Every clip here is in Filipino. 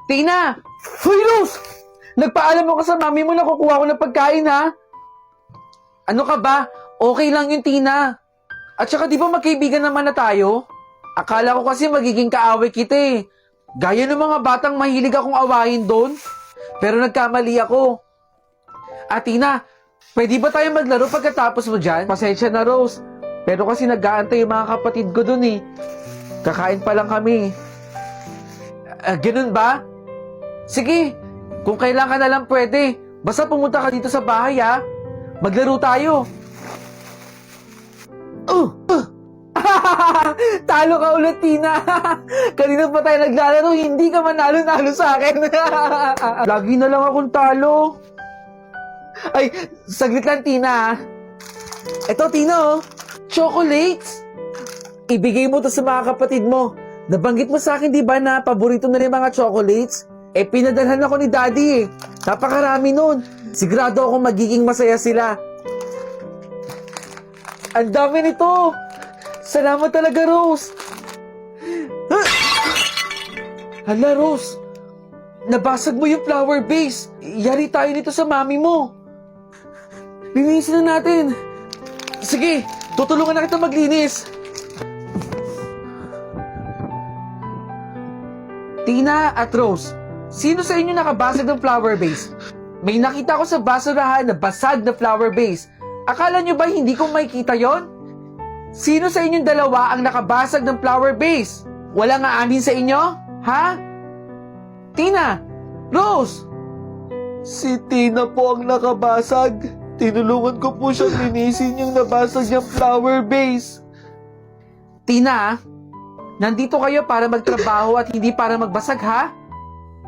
Tina! Hoy, Rose! Nagpaalam mo ka sa mami mo na kukuha ko ng pagkain, ha? Ano ka ba? Okay lang yun, Tina. At saka di ba magkaibigan naman na tayo? Akala ko kasi magiging kaaway kita eh. Gaya ng mga batang mahilig akong awayin doon. Pero nagkamali ako. Tina, pwede ba tayo maglaro pagkatapos mo dyan? Pasensya na, Rose. Pero kasi nag-aantay yung mga kapatid ko doon eh. Kakain pa lang kami. Ganun ba? Sige, kung kailan ka na lang pwede. Basta pumunta ka dito sa bahay ha. Maglaro tayo. Talo ka ulit, Tina. Kanina pa tayo naglalaro, hindi ka manalo-nalo sa akin. Lagi na lang akong talo. Ay, saglit lang, Tina. Eto, Tina, oh. Chocolates. Ibigay mo to sa mga kapatid mo. Nabanggit mo sa akin, di ba, na paborito na rin mga chocolates? Pinadalhan ako ni Daddy eh. Napakarami nun. Sigurado akong magiging masaya sila. Ang dami nito. Salamat talaga, Rose. Hala, Rose. Nabasag mo yung flower vase. Yari tayo nito sa mami mo. Linisin na natin. Sige, tutulungan na kita maglinis. Tina at Rose, sino sa inyo nakabasag ng flower vase? May nakita ko sa basurahan na basag na flower vase. Akala nyo ba hindi ko makikita yon? Sino sa inyong dalawa ang nakabasag ng flower vase? Wala nga amin sa inyo? Ha? Tina! Rose! Si Tina po ang nakabasag. Tinulungan ko po siyang linisin yung nabasag niyang flower vase. Tina, nandito kayo para magtrabaho at hindi para magbasag, ha?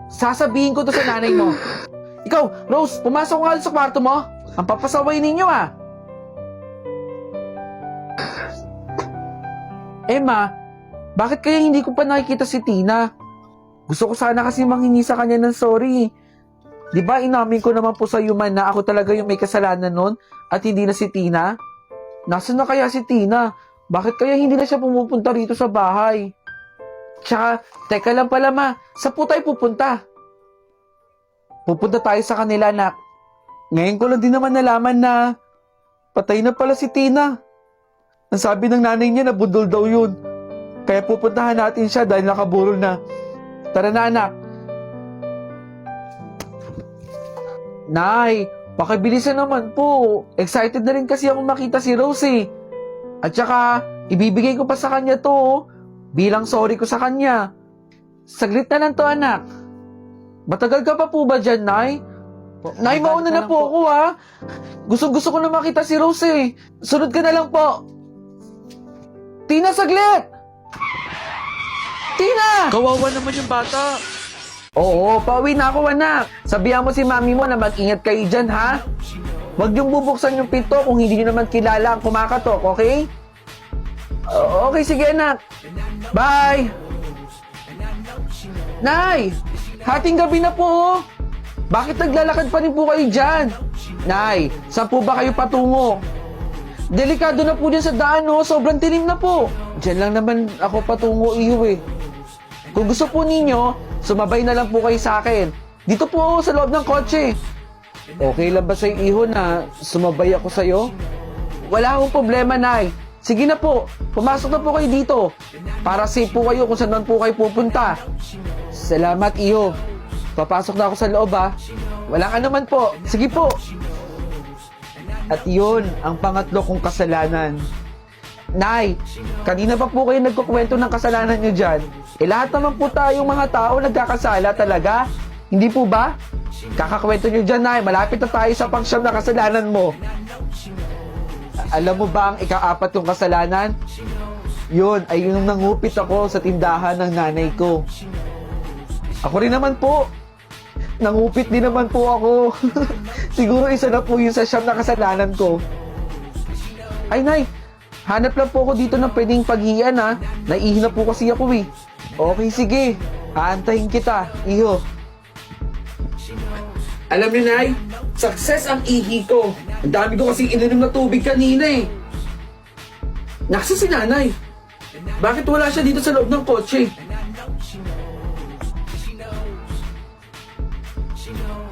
Sasabihin ko to sa nanay mo. Ikaw, Rose, pumasok ka sa kwarto mo. Ang papasaway ninyo, ah. Emma, bakit kaya hindi ko pa nakikita si Tina? Gusto ko sana kasi manghingi sa kanya ng sorry. Di ba inamin ko naman po sa human na ako talaga yung may kasalanan nun at hindi na si Tina? Nasaan na kaya si Tina? Bakit kaya hindi na siya pumupunta rito sa bahay? Tsaka, teka lang pala ma, saan po tayo pupunta? Pupunta tayo sa kanila, anak. Ngayon ko lang din naman nalaman na patay na pala si Tina. Ang sabi ng nanay niya na budol daw yun. Kaya pupuntahan natin siya dahil nakaburol na. Tara na, anak. Nay, pakibilisan naman po. Excited na rin kasi ako makita si Rose eh. At saka, ibibigay ko pa sa kanya to bilang sorry ko sa kanya. Saglit na lang to, anak. Matagal ka pa po ba dyan, Nay? Nay, mauna na po ako, ha? Gusto ko na makita si Rose, eh. Sunod ka na lang po. Tina, saglit! Tina! Kawawa naman yung bata. Oo, pauwi na ako, anak. Sabihan mo si mami mo na mag-ingat kayo dyan, ha? Huwag niyong bubuksan yung pinto kung hindi niyo naman kilala ang kumakatok, okay? Okay, sige, anak. Bye! Nay! Hating gabi na po. Bakit naglalakad pa rin po kayo dyan? Nay, saan po ba kayo patungo? Delikado na po dyan sa daan, no? Sobrang tilim na po. Diyan lang naman ako patungo, iyo eh. Kung gusto po ninyo, sumabay na lang po kayo sa akin. Dito po sa loob ng kotse. Okay lang ba sa'yo, iho, na sumabay ako sa'yo? Wala akong problema, Nay. Sige na po, pumasok na po kayo dito. Para safe po kayo kung saan po kayo pupunta. Salamat, iho. Papasok na ako sa loob, ha. Wala ka naman po. Sige po. At yun, ang pangatlo kong kasalanan. Nay, kanina pa po kayo nagkukwento ng kasalanan nyo dyan. Lahat naman po tayong mga tao nagkakasala talaga. Hindi po ba? Kakakwento nyo dyan, Nay. Malapit na tayo sa pangsyam na kasalanan mo. Alam mo ba ang ika-apat kong kasalanan? Yun, ay yung nangupit ako sa tindahan ng nanay ko. Ako rin naman po. Nangupit din naman po ako. Siguro isa na po yun sa siyam na kasalanan ko. Ay, Nay. Hanap lang po ako dito ng pwedeng paghiyan, ha. Naihi na po kasi ako, eh. Okay, sige. Aantahin kita, iho. Alam niyo, Nay, success ang ihi ko. Ang dami ko kasing ininom na tubig kanina, eh. Nasa si Nanay. Bakit wala siya dito sa loob ng kotse?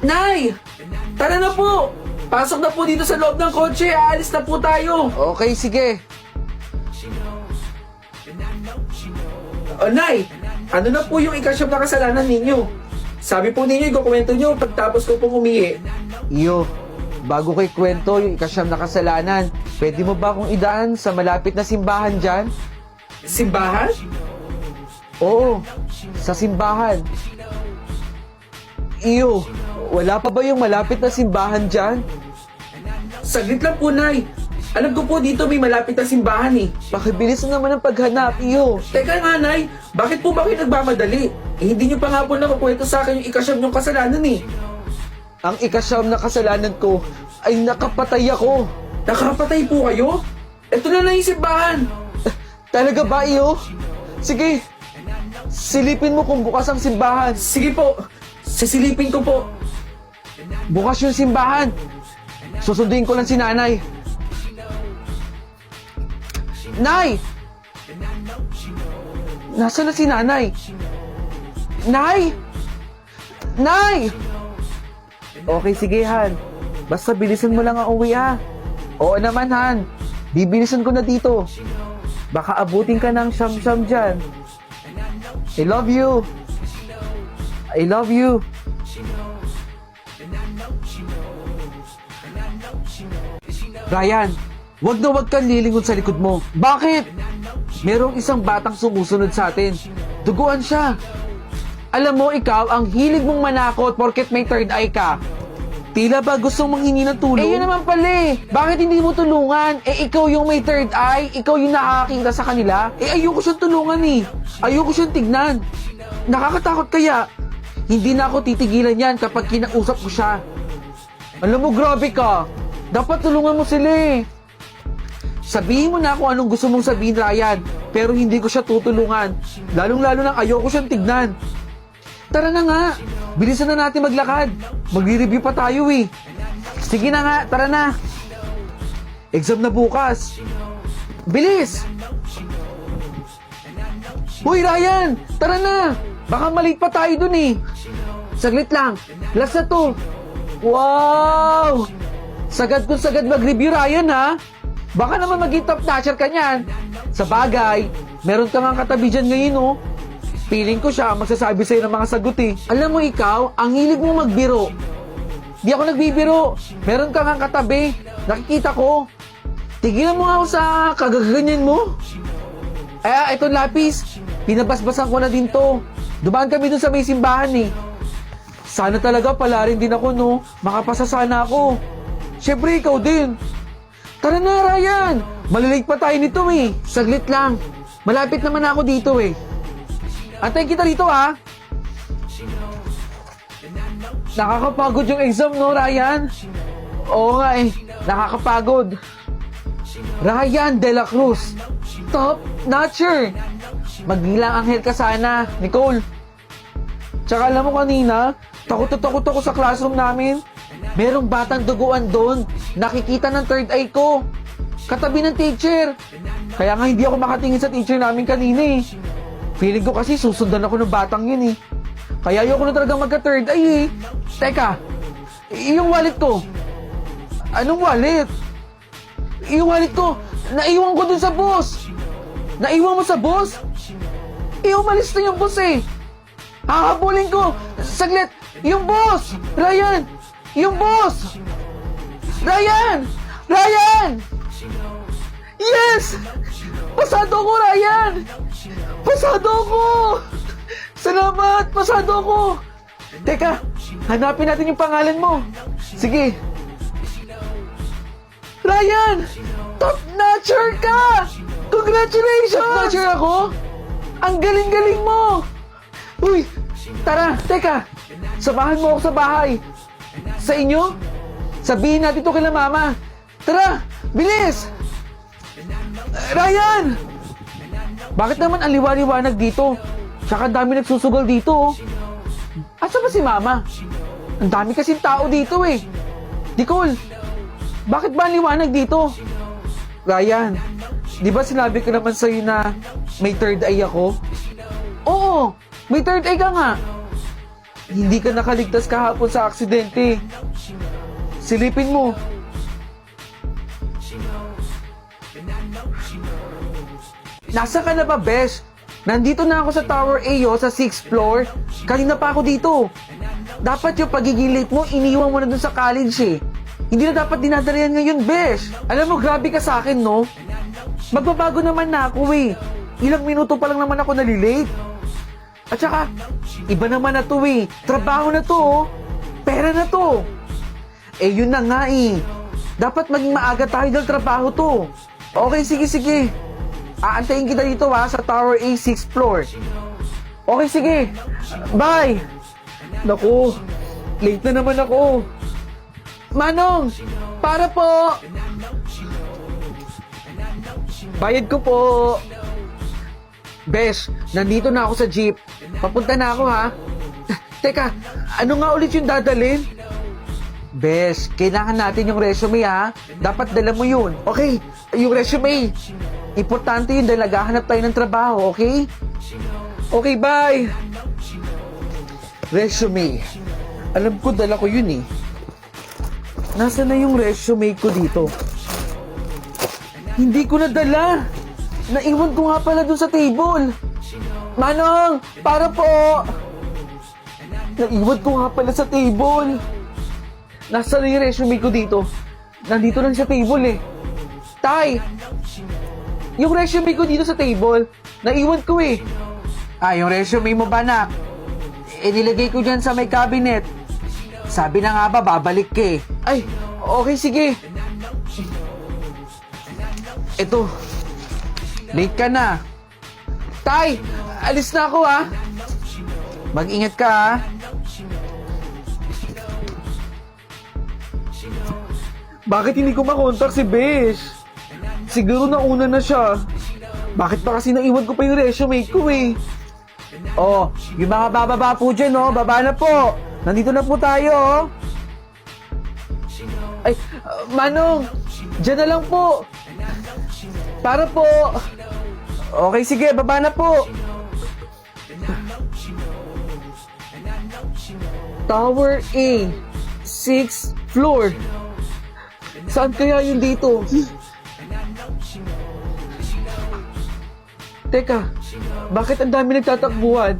Nay! Tara na po! Pasok na po dito sa loob ng kotse. Aalis na po tayo. Okay, sige. Nay! Ano na po yung ikasyam na kasalanan ninyo? Sabi po ninyo, ikukwento nyo pagtapos ko pong umihi. Iyo, bago kay kwento yung ikasyam na kasalanan, pwede mo ba akong idaan sa malapit na simbahan dyan? Simbahan? Oo, sa simbahan. Iyo, wala pa ba yung malapit na simbahan dyan? Saglit lang po, Nay. Alam ko po dito may malapit na simbahan eh. Pakibilis na naman ang paghanap, iyo. Teka nga, Nay. Bakit po ba kayo nagmamadali? Hindi nyo pa nga po nakukwento sa akin yung ikasyam nyong kasalanan eh. Ang ikasyam na kasalanan ko ay nakapatay ako. Nakapatay po kayo? Ito na lang yung simbahan. Talaga ba, iyo? Sige, silipin mo kung bukas ang simbahan. Sige po, sisilipin ko po. Bukas yung simbahan. Susunduin ko lang si nanay. Nay! Nasaan na si nanay? Nay! Nay! Okay, sige, Han. Basta bilisan mo lang ang uwi, ha? Oo naman, Han. Bibilisan ko na dito. Baka abutin ka ng siyam-siyam dyan. I love you. I love you. Ryan, wag na wag kang lilingon sa likod mo. Bakit? Merong isang batang sumusunod sa atin. Duguan siya. Alam mo, ikaw, ang hilig mong manakot porket may third eye ka. Tila ba gustong manghingi ng tulong? Eh, yun naman pala eh. Bakit hindi mo tulungan? Eh, ikaw yung may third eye. Ikaw yung nakakakita sa kanila. Eh, ayoko siyang tulungan eh. Ayoko siyang tignan. Nakakatakot kaya. Hindi na ako titigilan yan kapag kinausap ko siya. Alam mo, grabe ka. Dapat tulungan mo sila eh. Sabihin mo na kung anong gusto mong sabihin, Ryan. Pero hindi ko siya tutulungan. Lalong-lalo nang ayoko siyang tignan. Tara na nga. Bilisan na natin maglakad. Magre-review pa tayo eh. Sige na nga, tara na. Exam na bukas. Bilis! Uy, Ryan! Tara na! Baka malate pa tayo dun eh. Saglit lang. Last na to. Wow! Sagad kung sagad mag-review, Ryan, ha? Baka naman maging top notcher ka niyan. Sa bagay, meron ka nga katabi dyan ngayon, oh. Feeling ko siya magsasabi sa'yo ng mga sagot, eh. Alam mo ikaw, ang hilig mo magbiro. Di ako nagbibiro. Meron ka nga katabi. Nakikita ko. Tigilan mo nga ako sa kagaganyan mo. Ito lapis. Pinabasbasan ko na din to. Dumaan kami dun sa may simbahan, eh. Sana talaga pala rin din ako, no? Makapasa sana ako. Siyempre, ikaw din. Tara na, Ryan! Malilate pa tayo nito eh. Saglit lang. Malapit naman ako dito eh. Antayin kita dito, ha? Nakakapagod yung exam, no, Ryan? Oo nga eh. Nakakapagod. Ryan De La Cruz. Top notcher. Magbilang anghel ka sana, Nicole. Tsaka alam mo kanina, takot na takot ako sa classroom namin. Merong batang duguan doon. Nakikita ng third eye ko. Katabi ng teacher. Kaya nga hindi ako makatingin sa teacher namin kanina eh. Feeling ko kasi susundan ako ng batang yun eh. Kaya ayoko na talaga magka-third eye eh. Teka, yung wallet ko. Anong wallet? Yung wallet ko, naiwan ko dun sa boss. Naiwan mo sa boss? Umalis na yung boss eh. Hahabulin ko. Saglit, yung boss! Ryan! Yung boss! Ryan! Ryan! Yes! Pasado ko, Ryan! Pasado ko! Salamat! Pasado ko! Teka, hanapin natin yung pangalan mo. Sige. Ryan! Top notcher ka! Congratulations! Top notcher ako? Ang galing-galing mo! Uy! Tara, teka! Samahan mo ako sa bahay. Sa inyo? Sabihin natin ito kila mama. Tara! Bilis! Ryan! Bakit naman ang liwa-liwanag dito? Tsaka ang dami nagsusugal dito, oh. Asa ba si mama? Ang dami kasing tao dito, eh. Nicole, bakit ba ang liwanag dito? Ryan, di ba sinabi ko naman sa'yo na may third eye ako? Oo, may third eye ka nga. Hindi ka nakaligtas kahapon sa aksidente. Silipin mo. Nasa ka na ba, Besh? Nandito na ako sa Tower A, sa 6th floor. Kanina pa ako dito. Dapat yung pagiging late mo, iniwan mo na dun sa college eh. Hindi na dapat dinadalayan ngayon, Besh. Alam mo, grabe ka sa akin, no? Magbabago naman na ako eh. Ilang minuto pa lang naman ako nalilate. At saka, iba naman na to eh. Trabaho na to, oh. Pera na to. Eh, yun na nga eh. Dapat maging maaga tayo dahil trabaho to. Okay, sige. Aantayin kita dito sa Tower A, 6th floor. Okay, sige. Bye! Naku, late na naman ako. Manong, para po! Bayad ko po. Besh, nandito na ako sa jeep. Papunta na ako ha. Teka, ano nga ulit yung dadalhin? Besh, kailangan natin yung resume ha. Dapat dala mo yun. Okay, yung resume. Importante yun dahil naghahanap tayo ng trabaho, okay? Okay, bye! Resume. Alam ko, dala ko yun eh. Nasaan na yung resume ko dito? Hindi ko nadala. Naiwan ko nga pala doon sa table. Manong, para po! Naiwan ko nga pala sa table. Nasaan na yung resume ko dito? Nandito lang sa table eh. Tay! Yung resume ko dito sa table, naiwan ko eh. Yung resume mo ba, nak? Nilagay ko dyan sa may cabinet. Sabi na nga ba, babalik ka eh. Ay, okay, sige. Eto, late ka na. Tay, alis na ako ha. Mag-ingat ka ha. Bakit hindi ko makontak si Besh? Siguro nauna na siya. Bakit pa kasi naiwan ko pa yung resume ko eh? Oh, yung mga bababa po dyan, oh. Baba na po. Nandito na po tayo, oh. Ay, Manong, dyan na lang po. Para po. Okay, sige, baba na po. Tower A, 6th floor. Saan kaya yun dito? Teka, bakit ang dami nagtatakbuhan?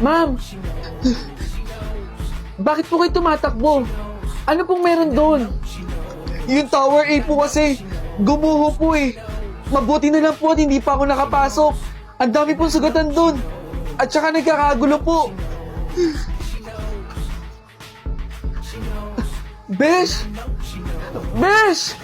Ma'am! Bakit po kayo tumatakbo? Ano pong meron doon? Yung Tower A po kasi, gumuho po eh. Mabuti na lang po at hindi pa ako nakapasok. Ang dami pong sugatan doon. At saka nagkakagulo po. Besh! Besh!